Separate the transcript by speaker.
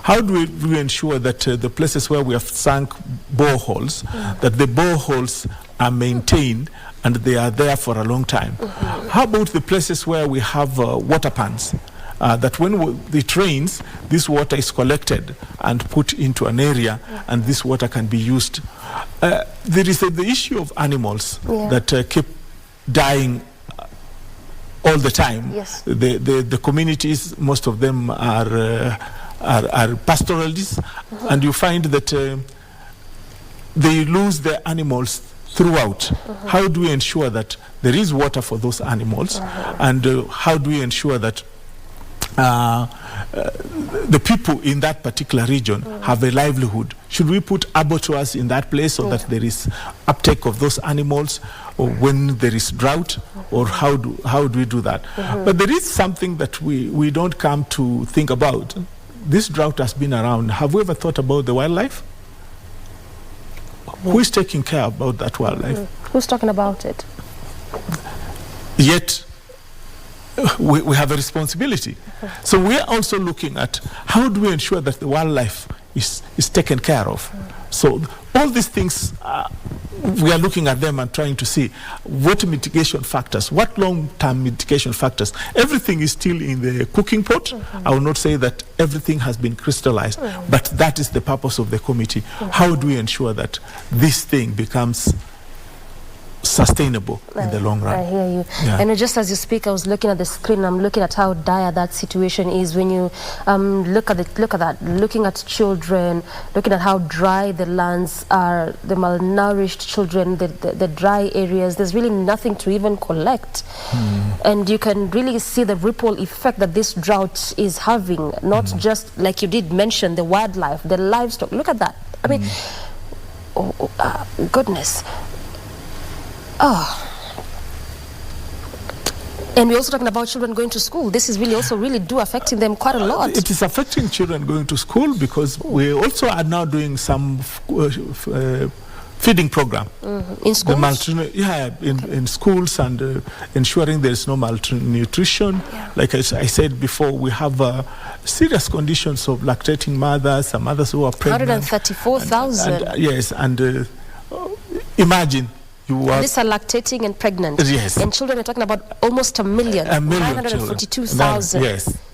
Speaker 1: how do we ensure that the places where we have sunk boreholes, that the boreholes are maintained and they are there for a long time? How about the places where we have water pans? That when it rains, this water is collected and put into an area, and this water can be used. There is the issue of animals that keep dying all the time.
Speaker 2: Yes.
Speaker 1: The communities, most of them are pastoralists, and you find that they lose their animals throughout. How do we ensure that there is water for those animals, and how do we ensure that the people in that particular region have a livelihood? Should we put abattoirs in that place so that there is uptake of those animals, or when there is drought, or how do we do that? But there is something that we don't come to think about. This drought has been around. Have we ever thought about the wildlife? Who is taking care about that wildlife?
Speaker 2: Who's talking about it?
Speaker 1: Yet we have a responsibility. So we are also looking at how do we ensure that the wildlife is taken care of. So all these things, we are looking at them and trying to see what mitigation factors, what long-term mitigation factors. Everything is still in the cooking pot. I will not say that everything has been crystallized, but that is the purpose of the committee. How do we ensure that this thing becomes sustainable in the long run?
Speaker 2: I hear you. And just as you speak, I was looking at the screen. I'm looking at how dire that situation is. When you look at that, looking at children, looking at how dry the lands are, the malnourished children, the dry areas. There's really nothing to even collect, and you can really see the ripple effect that this drought is having. Not just like you did mention the wildlife, the livestock. Look at that. I mean, goodness. And we're also talking about children going to school. This is really also affecting them quite a lot.
Speaker 1: It is affecting children going to school because we also are now doing some feeding program.
Speaker 2: In schools?
Speaker 1: In schools, and ensuring there is no malnutrition. Like I said before, we have serious conditions of lactating mothers, some mothers who are pregnant.
Speaker 2: 134,000.
Speaker 1: Yes, and imagine.
Speaker 2: These are lactating and pregnant.
Speaker 1: Yes.
Speaker 2: And children, are talking about almost a million. 942,000.
Speaker 1: Yes.